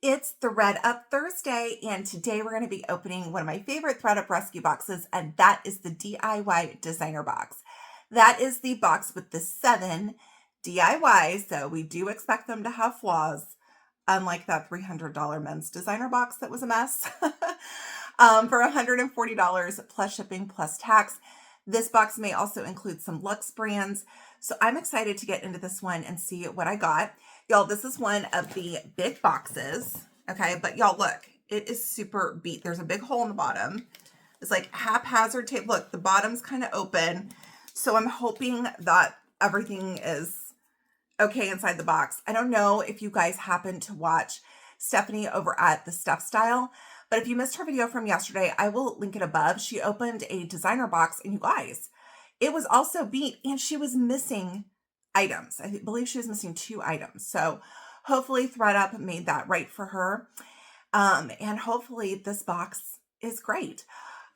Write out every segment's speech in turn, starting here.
It's Thredup Thursday, and today we're going to be opening one of my favorite Thredup rescue boxes, and that is the DIY designer box. That is the box with the 7 DIYs, so we do expect them to have flaws, unlike that $300 men's designer box that was a mess. For $140 plus shipping plus tax. This box may also include some luxe brands, so I'm excited to get into this one and see what I got. Y'all, this is one of the big boxes, okay? But y'all, look, it is super beat. There's a big hole in the bottom. It's like haphazard tape. Look, the bottom's kind of open. So I'm hoping that everything is okay inside the box. I don't know if you guys happen to watch Stephanie over at The Stuff Style, but if you missed her video from yesterday, I will link it above. She opened a designer box, and you guys, it was also beat, and she was missing items. I believe she was missing 2 items. So hopefully Thredup made that right for her. And hopefully this box is great.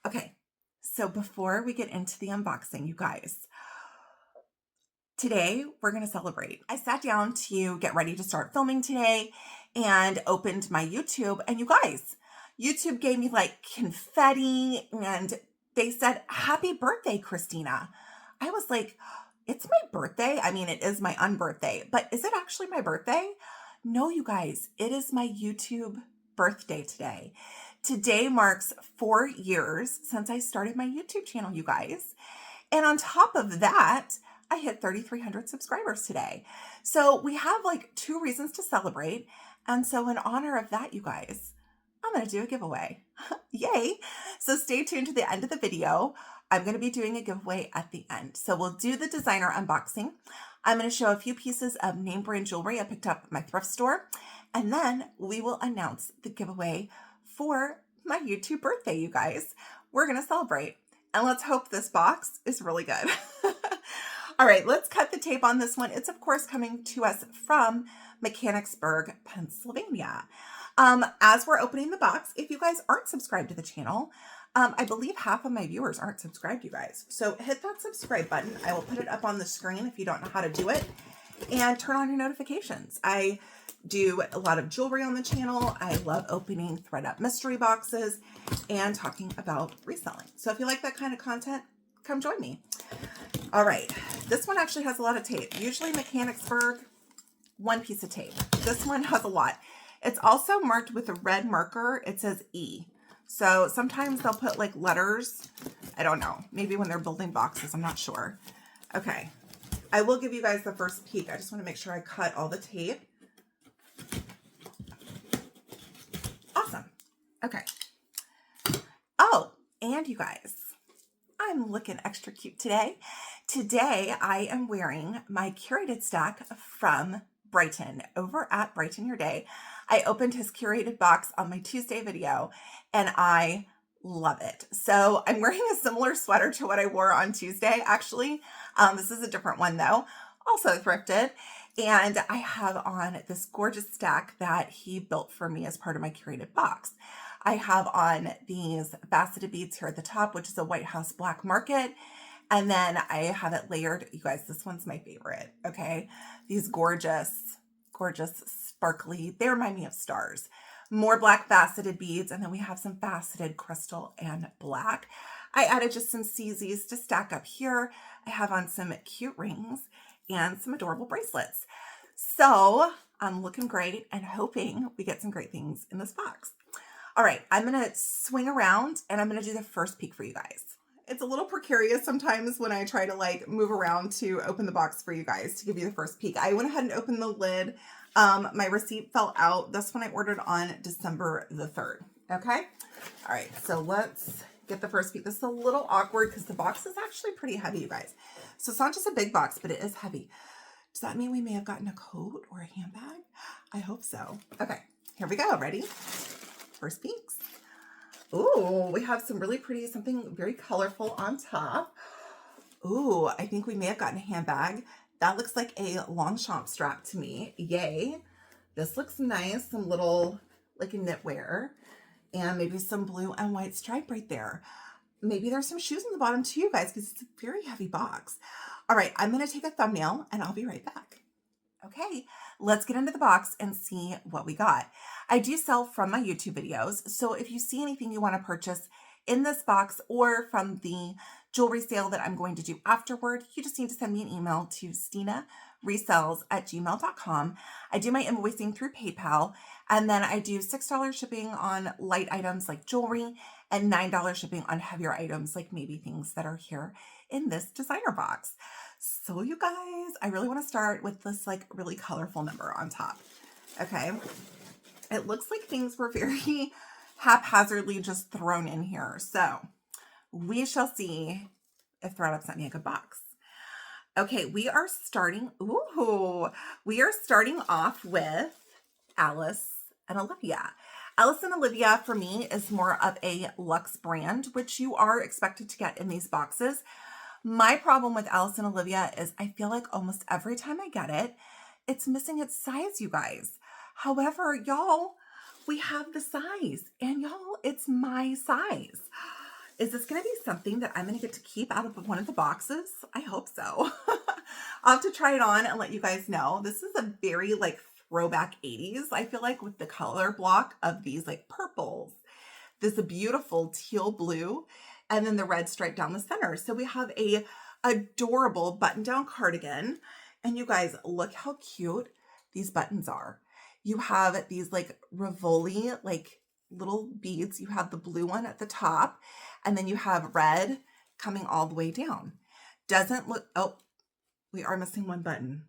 Okay, so before we get into the unboxing, you guys, today we're going to celebrate. I sat down to get ready to start filming today and opened my YouTube, and you guys, YouTube gave me like confetti and they said, "Happy birthday, Christina." I was like, it's my birthday. I mean, it is my unbirthday, but is it actually my birthday? No, you guys, it is my YouTube birthday today. Today marks 4 years since I started my YouTube channel, you guys. And on top of that, I hit 3,300 subscribers today. So we have like 2 reasons to celebrate. And so in honor of that, you guys, I'm going to do a giveaway. Yay. So stay tuned to the end of the video. I'm going to be doing a giveaway at the end. So we'll do the designer unboxing. I'm going to show a few pieces of name brand jewelry I picked up at my thrift store. And then we will announce the giveaway for my YouTube birthday, you guys. We're going to celebrate. And let's hope this box is really good. All right, let's cut the tape on this one. It's, of course, coming to us from Mechanicsburg, Pennsylvania. As we're opening the box, if you guys aren't subscribed to the channel, I believe half of my viewers aren't subscribed, you guys. So hit that subscribe button. I will put it up on the screen if you don't know how to do it. And turn on your notifications. I do a lot of jewelry on the channel. I love opening Thredup mystery boxes and talking about reselling. So if you like that kind of content, come join me. All right. This one actually has a lot of tape. Usually Mechanicsburg, 1 piece of tape. This one has a lot. It's also marked with a red marker. It says E. So sometimes they'll put like letters. I don't know. Maybe when they're building boxes. I'm not sure. Okay. I will give you guys the first peek. I just want to make sure I cut all the tape. Awesome. Okay. Oh, and you guys, I'm looking extra cute today. Today, I am wearing my curated stack from Brighton over at Brighten Your Day. I opened his curated box on my Tuesday video and I love it. So I'm wearing a similar sweater to what I wore on Tuesday, actually. This is a different one though, also thrifted. And I have on this gorgeous stack that he built for me as part of my curated box. I have on these faceted beads here at the top, which is a White House Black Market. And then I have it layered. You guys, this one's my favorite, okay? These gorgeous, gorgeous, sparkly, they remind me of stars. More black faceted beads, and then we have some faceted crystal and black. I added just some CZs to stack up here. I have on some cute rings and some adorable bracelets. So I'm looking great and hoping we get some great things in this box. All right, I'm going to swing around and I'm going to do the first peek for you guys. It's a little precarious sometimes when I try to like move around to open the box for you guys to give you the first peek. I went ahead and opened the lid. My receipt fell out. This one I ordered on December the 3rd. Okay. All right. So let's get the first peek. This is a little awkward because the box is actually pretty heavy, you guys. So it's not just a big box, but it is heavy. Does that mean we may have gotten a coat or a handbag? I hope so. Okay. Here we go. Ready? First peeks. Ooh, we have some really pretty, something very colorful on top. Ooh, I think we may have gotten a handbag. That looks like a LONGCHAMP strap to me. Yay. This looks nice. Some little, like a knitwear. And maybe some blue and white stripe right there. Maybe there's some shoes in the bottom too, you guys, because it's a very heavy box. All right, I'm going to take a thumbnail and I'll be right back. Okay, let's get into the box and see what we got. I do sell from my YouTube videos. So if you see anything you want to purchase in this box or from the jewelry sale that I'm going to do afterward, you just need to send me an email to Stina Resells at gmail.com. I do my invoicing through PayPal, and then I do $6 shipping on light items like jewelry and $9 shipping on heavier items like maybe things that are here in this designer box. So you guys, I really want to start with this like really colorful number on top. Okay. It looks like things were very haphazardly just thrown in here. So we shall see if Thredup sent me a good box. Okay, we are starting off with Alice and Olivia. Alice and Olivia for me is more of a luxe brand, which you are expected to get in these boxes. My problem with Alice and Olivia is I feel like almost every time I get it, it's missing its size, you guys. However, y'all, we have the size, and y'all, it's my size. Is this going to be something that I'm going to get to keep out of one of the boxes? I hope so. I'll have to try it on and let you guys know. This is a very like throwback 80s, I feel like, with the color block of these like purples. This beautiful teal blue, and then the red stripe down the center. So we have a adorable button-down cardigan. And you guys, look how cute these buttons are. You have these like Rivoli, like little beads. You have the blue one at the top, and then you have red coming all the way down. Doesn't look, oh, we are missing one button.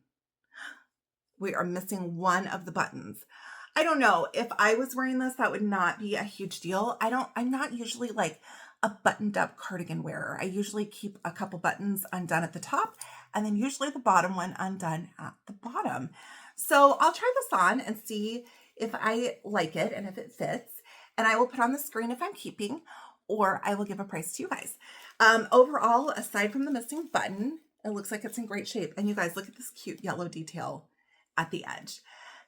We are missing one of the buttons. I don't know. If I was wearing this, that would not be a huge deal. I'm not usually like a buttoned up cardigan wearer. I usually keep a couple buttons undone at the top and then usually the bottom one undone at the bottom. So I'll try this on and see if I like it and if it fits. And I will put on the screen if I'm keeping, or I will give a price to you guys. Overall, aside from the missing button, it looks like it's in great shape. And you guys, look at this cute yellow detail at the edge.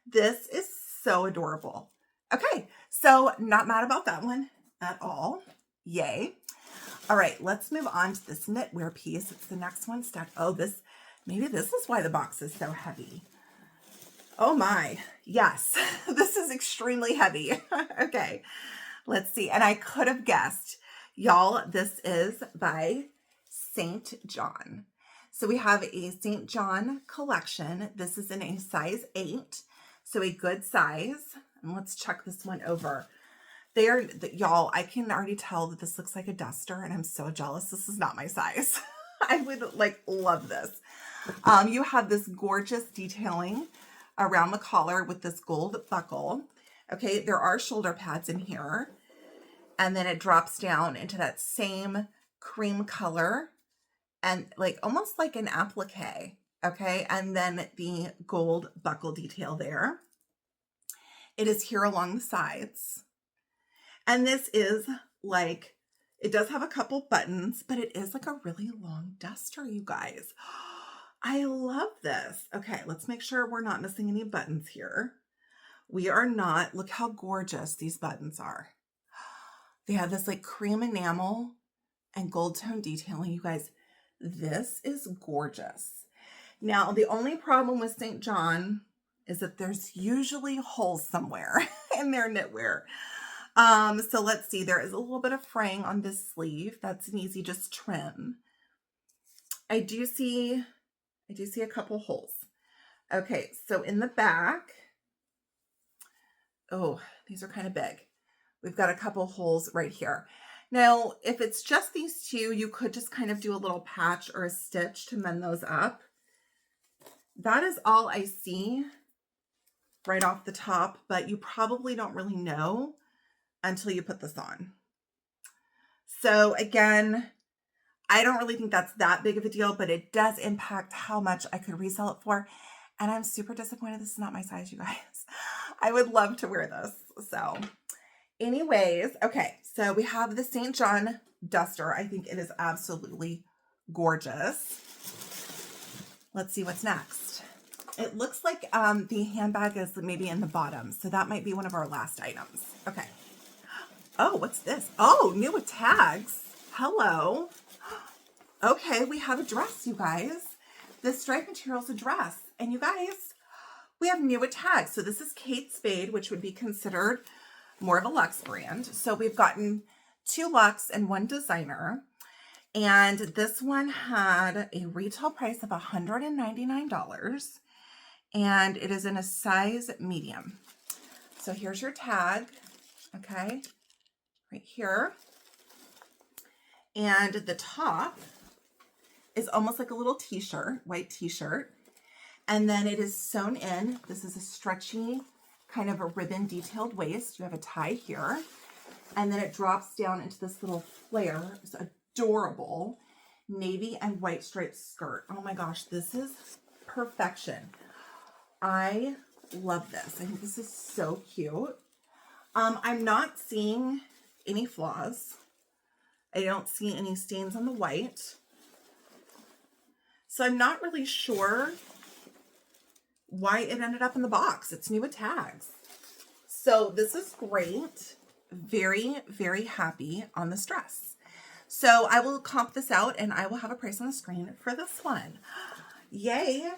This is so adorable. Okay, so not mad about that one at all. Yay. All right, let's move on to this knitwear piece. It's the next one stacked. Oh, maybe this is why the box is so heavy. Oh my, yes, this is extremely heavy. Okay, let's see. And I could have guessed, y'all, this is by St. John. So we have a St. John collection. This is in a size 8, so a good size. And let's check this one over. Y'all, I can already tell that this looks like a duster, and I'm so jealous. This is not my size. I would like love this. You have this gorgeous detailing around the collar with this gold buckle. Okay, there are shoulder pads in here. And then it drops down into that same cream color and like almost like an applique. Okay, and then the gold buckle detail there. It is here along the sides. And this is like, it does have a couple buttons, but it is like a really long duster, you guys. I love this. Okay, let's make sure we're not missing any buttons here. We are not. Look how gorgeous these buttons are. They have this like cream enamel and gold tone detailing. You guys, this is gorgeous. Now, the only problem with St. John is that there's usually holes somewhere in their knitwear. So let's see. There is a little bit of fraying on this sleeve. That's an easy just trim. I do see a couple holes. Okay, so in the back, oh, these are kind of big. We've got a couple holes right here. Now, if it's just these two, you could just kind of do a little patch or a stitch to mend those up. That is all I see right off the top, but you probably don't really know until you put this on. So again, I don't really think that's that big of a deal, but it does impact how much I could resell it for. And I'm super disappointed this is not my size, you guys. I would love to wear this. So anyways, okay. So we have the St. John duster. I think it is absolutely gorgeous. Let's see what's next. It looks like the handbag is maybe in the bottom. So that might be one of our last items. Okay. Oh, what's this? Oh, new with tags. Hello. Okay, we have a dress, you guys. This stripe material is a dress. And you guys, we have new tags. So this is Kate Spade, which would be considered more of a luxe brand. So we've gotten 2 luxe and 1 designer. And this one had a retail price of $199. And it is in a size medium. So here's your tag, okay, right here. And the top is almost like a little t-shirt, white t-shirt. And then it is sewn in. This is a stretchy, kind of a ribbon detailed waist. You have a tie here. And then it drops down into this little flare. It's adorable navy and white striped skirt. Oh my gosh, this is perfection. I love this. I think this is so cute. I'm not seeing any flaws. I don't see any stains on the white. So I'm not really sure why it ended up in the box. It's new with tags. So this is great. Very, very happy on this dress. So I will comp this out and I will have a price on the screen for this one. Yay.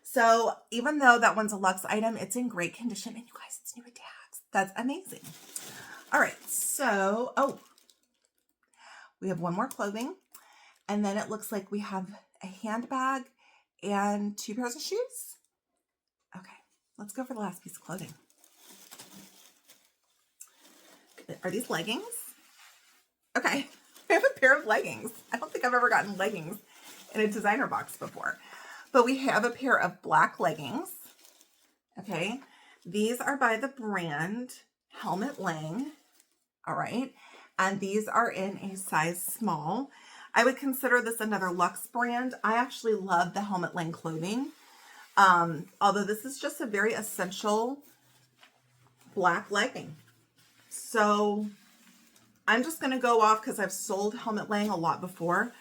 So even though that one's a luxe item, it's in great condition. And you guys, it's new with tags. That's amazing. All right. So, we have one more clothing. And then it looks like we have a handbag and 2 pairs of shoes. Okay, let's go for the last piece of clothing. Are these leggings? Okay, I have a pair of leggings. I don't think I've ever gotten leggings in a designer box before. But we have a pair of black leggings. Okay, these are by the brand Helmut Lang. All right, and these are in a size small. I would consider this another luxe brand. I actually love the Helmut Lang clothing. Although this is just a very essential black legging. So I'm just going to go off because I've sold Helmut Lang a lot before.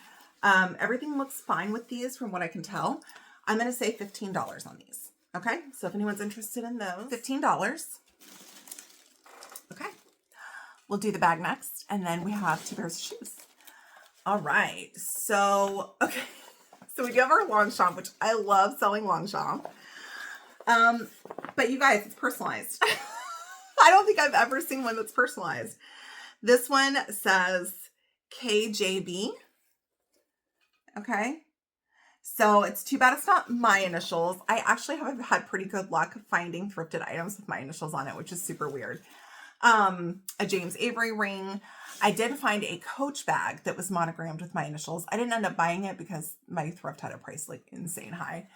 Everything looks fine with these from what I can tell. I'm going to say $15 on these. Okay. So if anyone's interested in those, $15. Okay. We'll do the bag next. And then we have 2 pairs of shoes. All right. So, okay. So we do have our Longchamp, which I love selling Longchamp. But you guys, it's personalized. I don't think I've ever seen one that's personalized. This one says KJB. Okay. So it's too bad it's not my initials. I actually have had pretty good luck finding thrifted items with my initials on it, which is super weird. A James Avery ring. I did find a Coach bag that was monogrammed with my initials. I didn't end up buying it because my thrift had a price like insane high.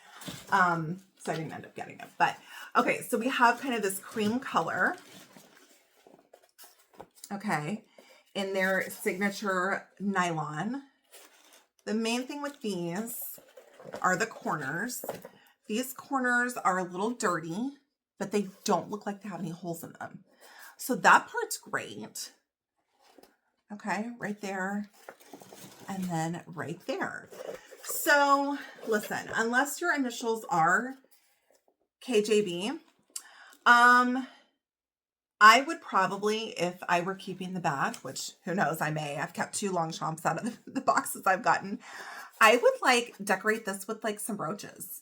So I didn't end up getting it. But okay, so we have kind of this cream color. Okay, in their signature nylon. The main thing with these are the corners. These corners are a little dirty, but they don't look like they have any holes in them. So that part's great. Okay, right there. And then right there. So listen, unless your initials are KJB, I would probably, if I were keeping the bag, which who knows, I may. I've kept 2 Longchamps out of the boxes I've gotten. I would like decorate this with like some brooches.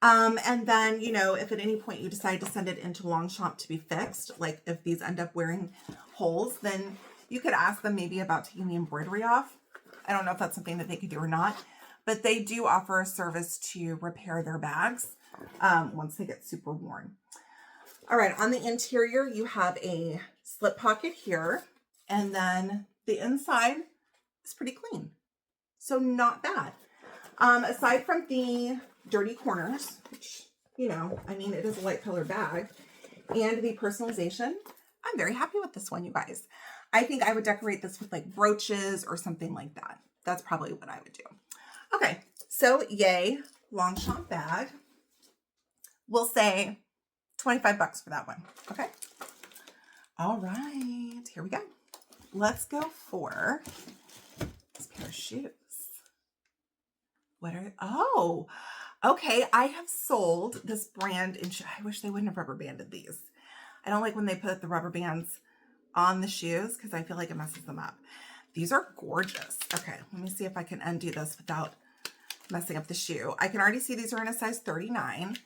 And then, you know, if at any point you decide to send it into Longchamp to be fixed, like if these end up wearing holes, then you could ask them maybe about taking the embroidery off. I don't know if that's something that they could do or not, but they do offer a service to repair their bags once they get super worn. All right, on the interior, you have a slip pocket here, and then the inside is pretty clean. So not bad. Aside from the dirty corners, which, you know, I mean, it is a light colored bag, and the personalization, I'm very happy with this one, you guys. I think I would decorate this with like brooches or something like that. That's probably what I would do. Okay, so yay, Longchamp bag. We'll say 25 bucks for that one. Okay. All right, here we go. Let's go for this pair of shoes. What are, oh, okay. I have sold this brand in, I wish they wouldn't have rubber banded these. I don't like when they put the rubber bands on the shoes because I feel like it messes them up. These are gorgeous. Okay, let me see if I can undo this without messing up the shoe. I can already see these are in a size 39.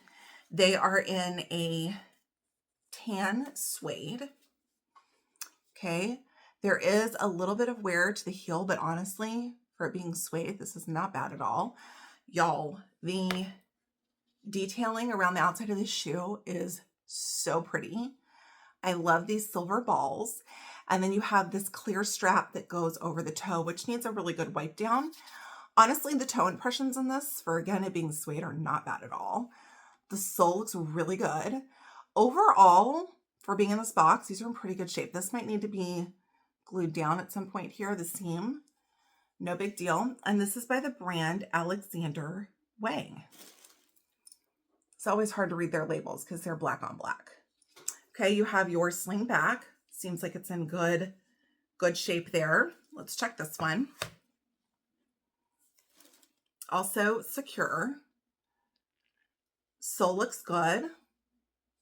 They are in a tan suede. Okay. There is a little bit of wear to the heel, but honestly, for it being suede, this is not bad at all. Y'all, the detailing around the outside of the shoe is so pretty. I love these silver balls. And then you have this clear strap that goes over the toe, which needs a really good wipe down. Honestly, the toe impressions in this, for again, it being suede, are not bad at all. The sole looks really good. Overall, for being in this box, these are in pretty good shape. This might need to be glued down at some point here, the seam. No big deal. And this is by the brand Alexander Wang. It's always hard to read their labels because they're black on black. Okay, you have your sling back. Seems like it's in good shape there. Let's check this one. Also secure. Sole looks good.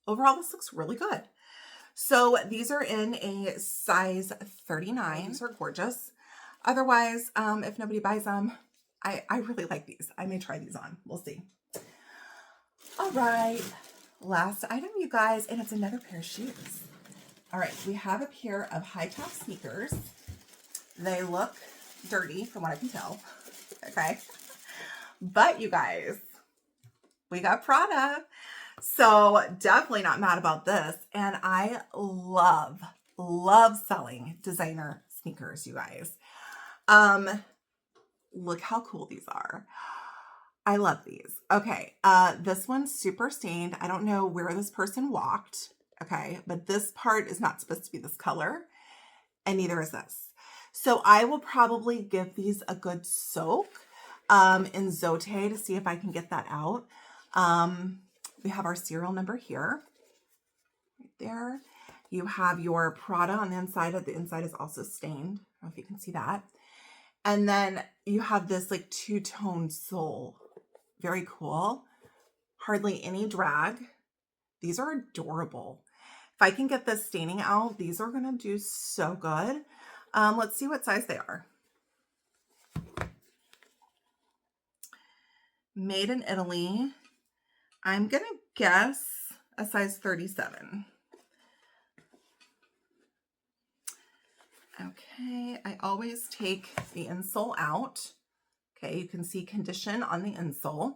Overall, this looks really good. So these are in a size 39. These are gorgeous. Otherwise, if nobody buys them, I really like these. I may try these on. We'll see. All right. Last item, you guys, and it's another pair of shoes. All right. We have a pair of high top sneakers. They look dirty from what I can tell. Okay. But you guys, we got Prada. So definitely not mad about this. And I love selling designer sneakers, you guys. Look how cool these are. I love these. Okay. This one's super stained. I don't know where this person walked. Okay. But this part is not supposed to be this color, and neither is this. So I will probably give these a good soak in Zote to see if I can get that out. We have our serial number here, right there. You have your Prada on the inside. The inside is also stained. I don't know if you can see that. And then you have this like two-tone sole. Very cool. Hardly any drag. These are adorable. If I can get this staining out, these are going to do so good. Let's see what size they are. Made in Italy. I'm going to guess a size 37. Okay, I always take the insole out. Okay, you can see condition on the insole.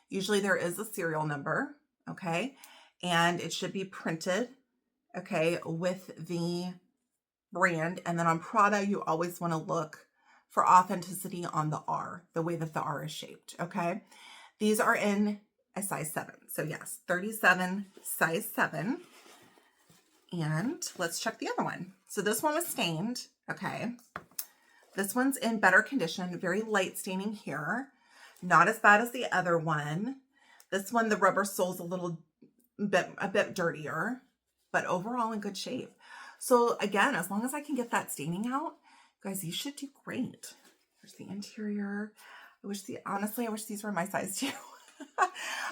Usually there is a serial number, okay, and it should be printed, okay, with the brand. And then on Prada, you always want to look for authenticity on the R, the way that the R is shaped, okay? These are in a size 7. So yes, 37, size 7. And let's check the other one. So this one was stained, okay? This one's in better condition, very light staining here. Not as bad as the other one. This one, the rubber sole's a bit dirtier, but overall in good shape. So again, as long as I can get that staining out, guys, these should do great. There's the interior. Honestly, I wish these were my size too.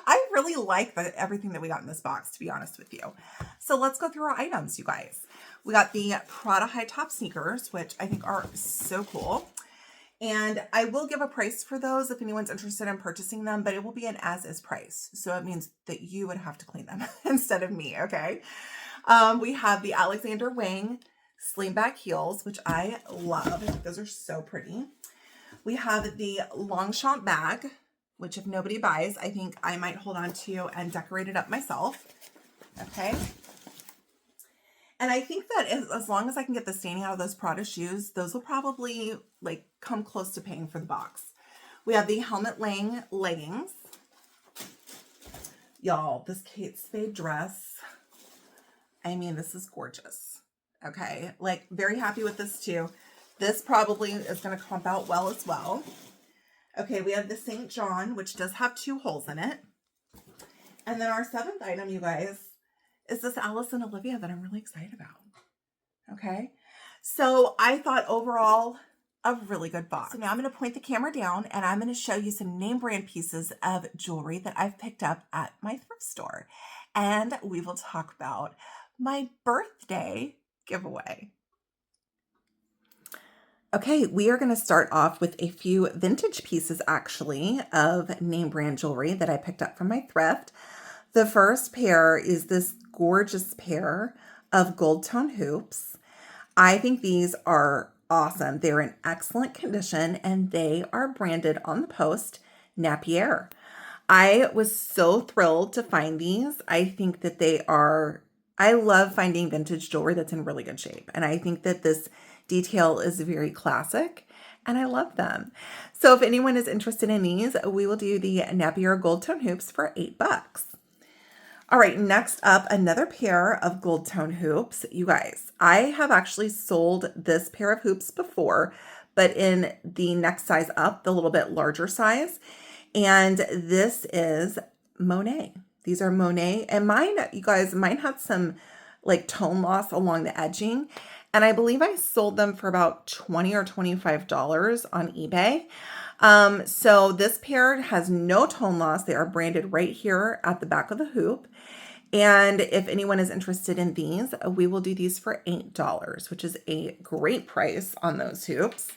I really like everything that we got in this box, to be honest with you. So let's go through our items, you guys. We got the Prada high top sneakers, which I think are so cool. And I will give a price for those if anyone's interested in purchasing them, but it will be an as-is price. So it means that you would have to clean them instead of me, okay? We have the Alexander Wang sling back heels, which I love. Those are so pretty. We have the LONGCHAMP bag, which if nobody buys, I think I might hold on to and decorate it up myself. Okay. And I think that as long as I can get the staining out of those Prada shoes, those will probably like come close to paying for the box. We have the Helmut Lang leggings. Y'all, this Kate Spade dress. I mean, this is gorgeous. Okay. Like very happy with this too. This probably is going to comp out well as well. Okay, we have the St. John, which does have 2 holes in it. And then our 7th item, you guys, is this Alice and Olivia that I'm really excited about. Okay, so I thought overall a really good box. So now I'm going to point the camera down and I'm going to show you some name brand pieces of jewelry that I've picked up at my thrift store. And we will talk about my birthday giveaway. Okay, we are going to start off with a few vintage pieces actually of name brand jewelry that I picked up from my thrift. The first pair is this gorgeous pair of gold tone hoops. I think these are awesome. They're in excellent condition and they are branded on the post Napier. I was so thrilled to find these. I think that I love finding vintage jewelry that's in really good shape. And I think that this detail is very classic and I love them. So if anyone is interested in these, we will do the Napier gold tone hoops for $8. All right, next up, another pair of gold tone hoops. You guys, I have actually sold this pair of hoops before, but in the next size up, the little bit larger size. And this is Monet. These are Monet. And mine, you guys, mine had some like tone loss along the edging. And I believe I sold them for about $20 or $25 on eBay. So this pair has no tone loss. They are branded right here at the back of the hoop. And if anyone is interested in these, we will do these for $8, which is a great price on those hoops.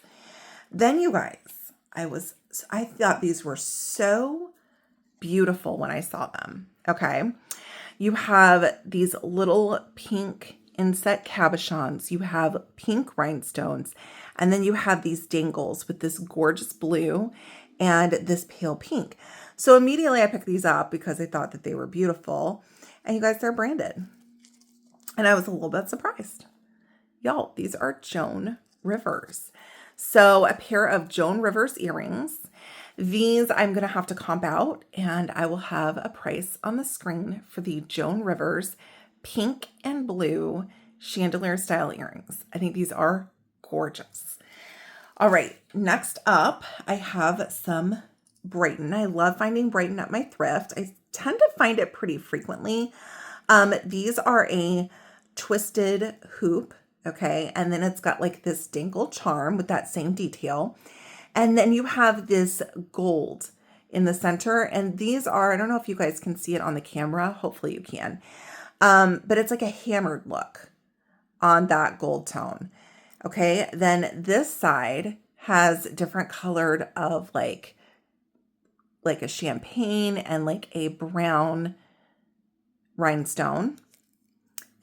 Then you guys, I thought these were so beautiful when I saw them. Okay. You have these little pink inset cabochons. You have pink rhinestones. And then you have these dangles with this gorgeous blue and this pale pink. So immediately I picked these up because I thought that they were beautiful. And you guys, they're branded. And I was a little bit surprised. Y'all, these are Joan Rivers. So a pair of Joan Rivers earrings. These I'm going to have to comp out and I will have a price on the screen for the Joan Rivers pink and blue chandelier style earrings. I think these are gorgeous. All right, next up, I have some Brighton. I love finding Brighton at my thrift. I tend to find it pretty frequently. These are a twisted hoop, okay? And then it's got like this dangle charm with that same detail. And then you have this gold in the center. And these are, I don't know if you guys can see it on the camera. Hopefully you can. But it's like a hammered look on that gold tone. Okay. Then this side has different colored of like a champagne and like a brown rhinestone.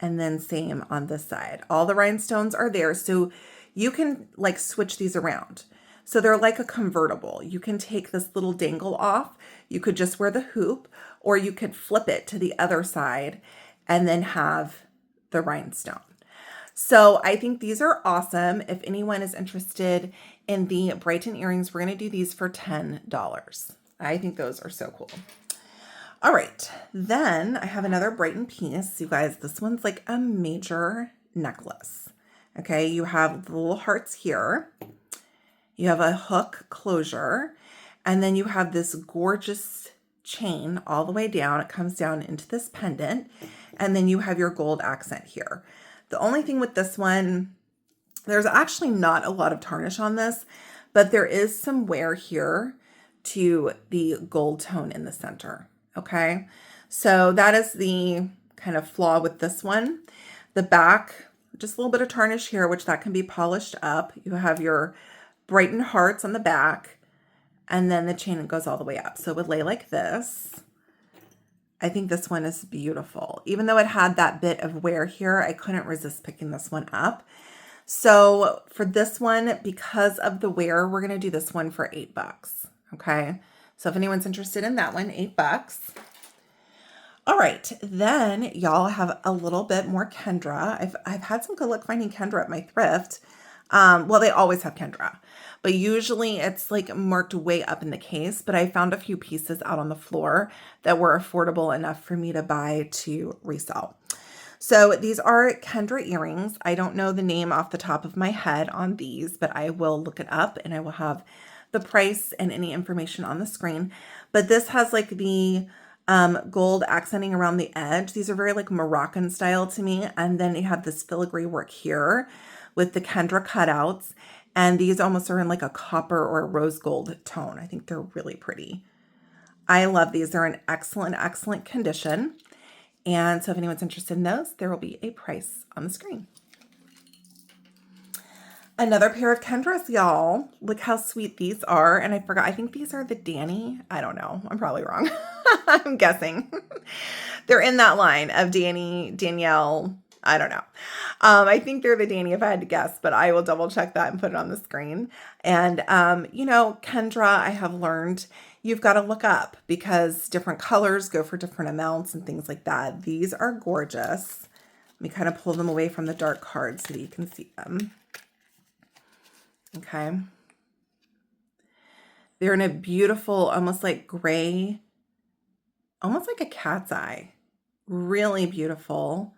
And then same on this side. All the rhinestones are there. So you can like switch these around. So they're like a convertible. You can take this little dangle off. You could just wear the hoop, or you could flip it to the other side and then have the rhinestone. So I think these are awesome. If anyone is interested in the Brighton earrings, we're going to do these for $10. I think those are so cool. All right. Then I have another Brighton piece. You guys, this one's like a major necklace. Okay. You have the little hearts here. You have a hook closure, and then you have this gorgeous chain all the way down. It comes down into this pendant, and then you have your gold accent here. The only thing with this one, there's actually not a lot of tarnish on this, but there is some wear here to the gold tone in the center. Okay. So that is the kind of flaw with this one. The back, just a little bit of tarnish here, which that can be polished up. You have your Brighton hearts on the back, and then the chain goes all the way up. So it would lay like this. I think this one is beautiful. Even though it had that bit of wear here, I couldn't resist picking this one up. So for this one, because of the wear, we're going to do this one for $8. Okay. So if anyone's interested in that one, $8. All right. Then y'all have a little bit more Kendra. I've had some good luck finding Kendra at my thrift. Well, they always have Kendra, but usually it's like marked way up in the case, but I found a few pieces out on the floor that were affordable enough for me to buy to resell. So these are Kendra earrings. I don't know the name off the top of my head on these, but I will look it up and I will have the price and any information on the screen. But this has like the gold accenting around the edge. These are very like Moroccan style to me. And then you have this filigree work here with the Kendra cutouts. And these almost are in like a copper or a rose gold tone. I think they're really pretty. I love these. They're in excellent, excellent condition. And so if anyone's interested in those, there will be a price on the screen. Another pair of Kendras, y'all. Look how sweet these are. And I forgot, I think these are the Danny. I don't know. I'm probably wrong. I'm guessing. They're in that line of Danny, Danielle, I don't know. I think they're the Danny if I had to guess, but I will double check that and put it on the screen. And, you know, Kendra, I have learned you've got to look up because different colors go for different amounts and things like that. These are gorgeous. Let me kind of pull them away from the dark card so that you can see them. Okay. They're in a beautiful, almost like gray, almost like a cat's eye. Really beautiful.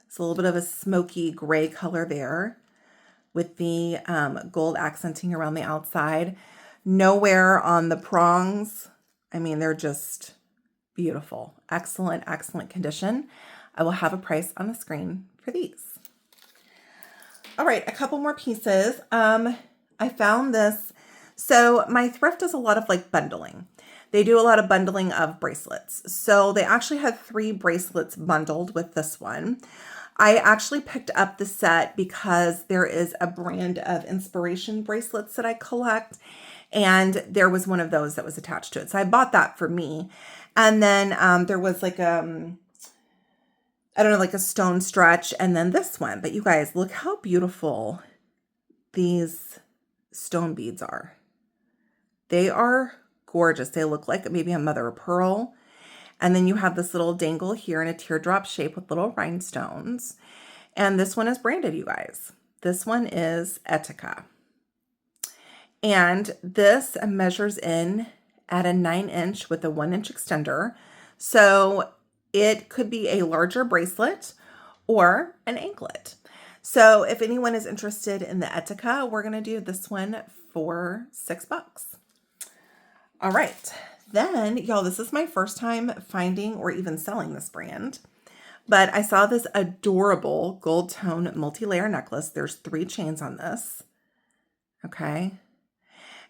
It's a little bit of a smoky gray color there with the gold accenting around the outside. Nowhere on the prongs. I mean, they're just beautiful. Excellent, excellent condition. I will have a price on the screen for these. All right, a couple more pieces. I found this. So my thrift does a lot of like bundling. They do a lot of bundling of bracelets. So they actually had 3 bracelets bundled with this one. I actually picked up the set because there is a brand of inspiration bracelets that I collect. And there was one of those that was attached to it. So I bought that for me. And then there was like I don't know, like a stone stretch. And then this one. But you guys, look how beautiful these stone beads are. They are gorgeous. They look like maybe a mother of pearl. And then you have this little dangle here in a teardrop shape with little rhinestones. And this one is branded, you guys. This one is Etika. And this measures in at a 9-inch with a 1-inch extender. So it could be a larger bracelet or an anklet. So if anyone is interested in the Etika, we're going to do this one for $6. All right. Then, y'all, this is my first time finding or even selling this brand, but I saw this adorable gold tone multi-layer necklace. There's 3 chains on this. Okay.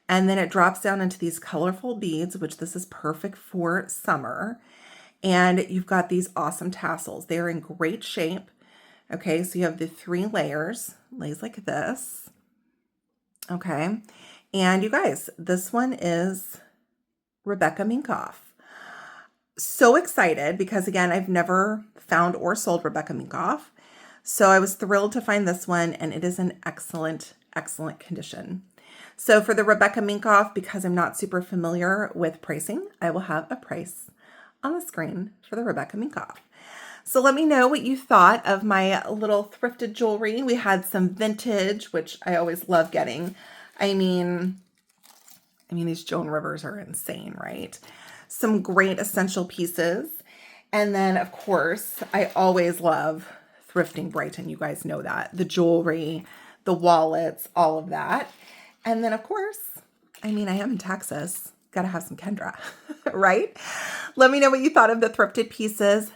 And then it drops down into these colorful beads, which this is perfect for summer. And you've got these awesome tassels. They're in great shape. Okay. So you have the 3 layers, lays like this. Okay. And you guys, this one is Rebecca Minkoff. So excited because, again, I've never found or sold Rebecca Minkoff. So I was thrilled to find this one, and it is in excellent, excellent condition. So for the Rebecca Minkoff, because I'm not super familiar with pricing, I will have a price on the screen for the Rebecca Minkoff. So let me know what you thought of my little thrifted jewelry. We had some vintage, which I always love getting. I mean, these Joan Rivers are insane, right? Some great essential pieces. And then, of course, I always love thrifting Brighton. You guys know that. The jewelry, the wallets, all of that. And then, of course, I am in Texas. Got to have some Kendra, right? Let me know what you thought of the thrifted pieces.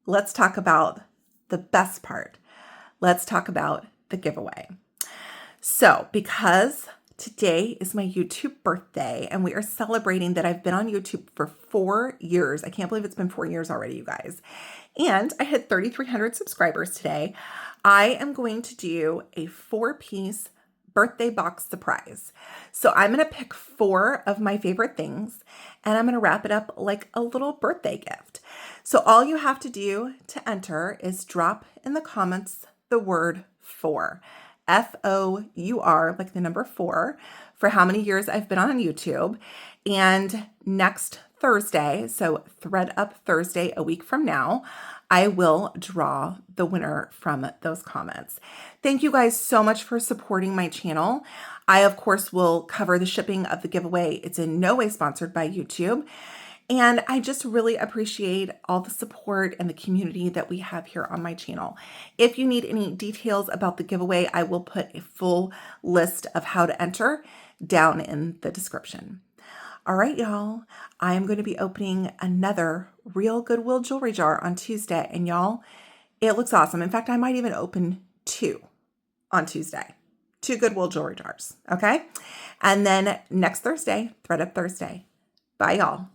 Let's talk about the best part. Let's talk about the giveaway. So, because today is my YouTube birthday, and we are celebrating that I've been on YouTube for 4 years. I can't believe it's been 4 years already, you guys. And I hit 3,300 subscribers today. I am going to do a 4-piece birthday box surprise. So I'm going to pick 4 of my favorite things, and I'm going to wrap it up like a little birthday gift. So all you have to do to enter is drop in the comments the word 4. F-O-U-R, like the number 4, for how many years I've been on YouTube. And next Thursday, so Thredup Thursday, a week from now, I will draw the winner from those comments. Thank you guys so much for supporting my channel. I, of course, will cover the shipping of the giveaway. It's in no way sponsored by YouTube. And I just really appreciate all the support and the community that we have here on my channel. If you need any details about the giveaway, I will put a full list of how to enter down in the description. All right, y'all, I am going to be opening another Real Goodwill jewelry jar on Tuesday. And y'all, it looks awesome. In fact, I might even open 2 on Tuesday. 2 Goodwill jewelry jars, okay? And then next Thursday, Thredup Thursday. Bye, y'all.